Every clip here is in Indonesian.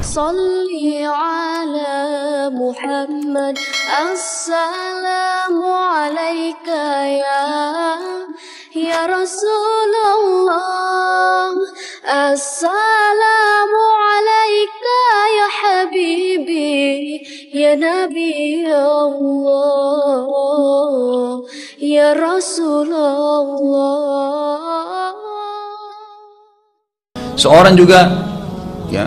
Salli ala Muhammad. Assalamu alayka ya Rasulullah. Assalamu alayka ya Habibi, ya Nabi Allah, ya Rasulullah. Seorang juga ya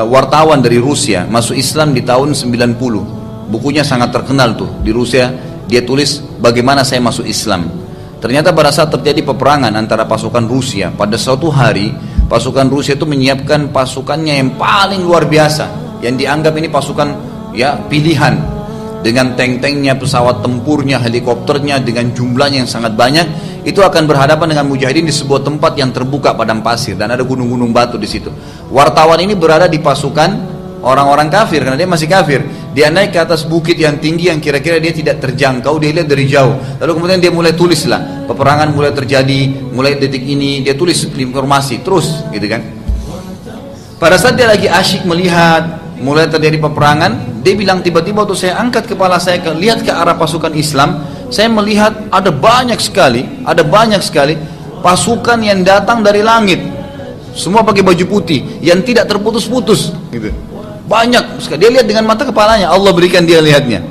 wartawan dari Rusia masuk Islam di tahun 90. Bukunya sangat terkenal tuh di Rusia. Dia tulis bagaimana saya masuk Islam. Ternyata pada saat terjadi peperangan antara pasukan Rusia, pada suatu hari pasukan Rusia itu menyiapkan pasukannya yang paling luar biasa, yang dianggap ini pasukan ya pilihan, dengan tank-tanknya, pesawat tempurnya, helikopternya, dengan jumlahnya yang sangat banyak. Itu akan berhadapan dengan mujahidin di sebuah tempat yang terbuka padang pasir dan ada gunung-gunung batu di situ. Wartawan ini berada di pasukan orang-orang kafir karena dia masih kafir. Dia naik ke atas bukit yang tinggi yang kira-kira dia tidak terjangkau, dia lihat dari jauh. Lalu kemudian dia mulai tulislah, peperangan mulai terjadi, mulai detik ini dia tulis informasi terus, gitu kan. Pada saat dia lagi asyik melihat mulai terjadi peperangan, dia bilang tiba-tiba waktu saya angkat kepala saya lihat ke arah pasukan Islam, saya melihat ada banyak sekali pasukan yang datang dari langit, semua pakai baju putih yang tidak terputus-putus, gitu. Banyak sekali. Dia lihat dengan mata kepalanya, Allah berikan dia lihatnya.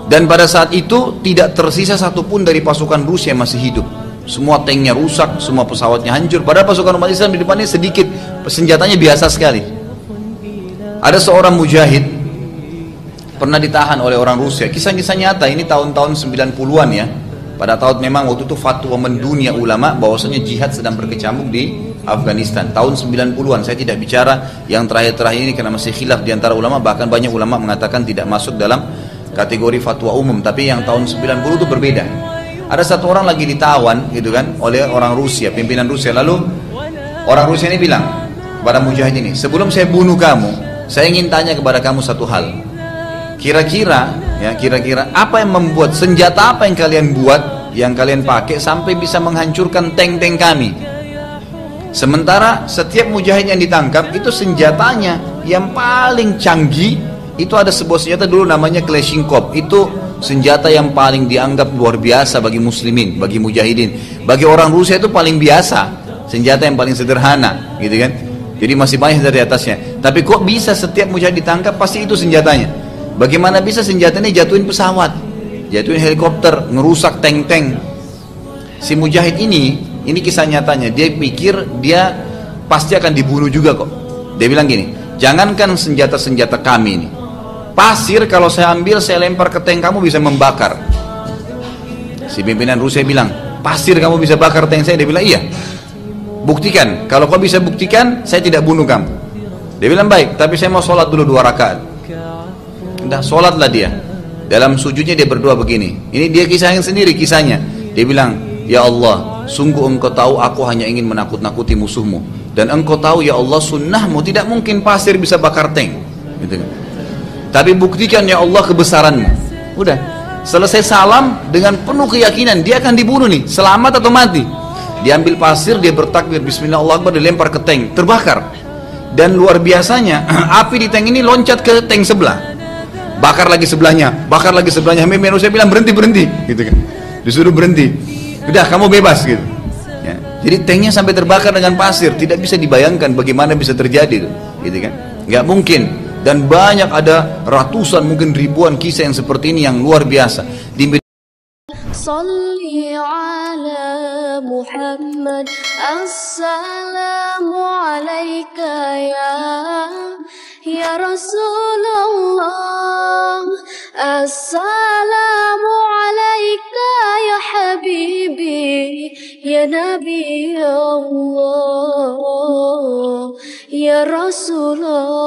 Dan pada saat itu tidak tersisa satupun dari pasukan Rusia yang masih hidup. Semua tanknya rusak, semua pesawatnya hancur. Padahal pasukan umat Islam di depannya sedikit, senjatanya biasa sekali. Ada seorang mujahid pernah ditahan oleh orang Rusia. Kisah-kisah nyata, ini tahun-tahun 90-an ya. Pada tahun memang waktu itu fatwa mendunia ulama bahwasanya jihad sedang berkecamuk di Afghanistan. Tahun 90-an, saya tidak bicara yang terakhir-terakhir ini karena masih khilaf di antara ulama, bahkan banyak ulama mengatakan tidak masuk dalam kategori fatwa umum, tapi yang tahun 90 itu berbeda. Ada satu orang lagi ditawan gitu kan oleh orang Rusia, pimpinan Rusia. Lalu orang Rusia ini bilang kepada mujahid ini, sebelum saya bunuh kamu, saya ingin tanya kepada kamu satu hal. Kira-kira apa yang membuat, senjata apa yang kalian buat, yang kalian pakai sampai bisa menghancurkan tank-tank kami? Sementara setiap mujahid yang ditangkap itu senjatanya yang paling canggih. Itu ada sebuah senjata dulu namanya Kalashnikov. Itu senjata yang paling dianggap luar biasa bagi muslimin, bagi mujahidin. Bagi orang Rusia itu paling biasa, senjata yang paling sederhana, gitu kan. Jadi masih banyak dari atasnya. Tapi kok bisa setiap mujahid ditangkap pasti itu senjatanya? Bagaimana bisa senjatanya jatuhin pesawat, jatuhin helikopter, ngerusak tank-tank? Si mujahid ini kisah nyatanya, dia pikir dia pasti akan dibunuh juga kok. Dia bilang gini, jangankan senjata-senjata kami ini, pasir kalau saya ambil, saya lempar ke tank kamu bisa membakar. Si pimpinan Rusia bilang, pasir kamu bisa bakar tank saya? Dia bilang iya. Buktikan, kalau kau bisa buktikan, saya tidak bunuh kamu. Dia bilang baik, tapi saya mau sholat dulu 2 rakaat. Udah, sholatlah dia. Dalam sujudnya dia berdoa begini. Ini dia kisahnya sendiri, kisahnya. Dia bilang, ya Allah, sungguh engkau tahu aku hanya ingin menakut-nakuti musuhmu, dan engkau tahu ya Allah sunnahmu tidak mungkin pasir bisa bakar tank, gitu. Tapi buktikan ya Allah kebesaranmu. Udah, selesai salam dengan penuh keyakinan dia akan dibunuh nih, selamat atau mati. Diambil pasir, dia bertakbir Bismillah Allahu Akbar, dilempar ke tank, terbakar. Dan luar biasanya api di tank ini loncat ke tank sebelah, bakar lagi sebelahnya, bakar lagi sebelahnya. Manusia bilang berhenti, gitu kan. Disuruh berhenti. Udah, kamu bebas gitu ya. Jadi tanknya sampai terbakar dengan pasir. Tidak bisa dibayangkan bagaimana bisa terjadi gitu kan, nggak mungkin. Dan banyak, ada ratusan mungkin ribuan kisah yang seperti ini yang luar biasa. Salli ala Muhammad. Assalamu alayka ya Rasulullah. Assalamu alayka ya Habibi, ya Nabi Allah, ya Rasulullah.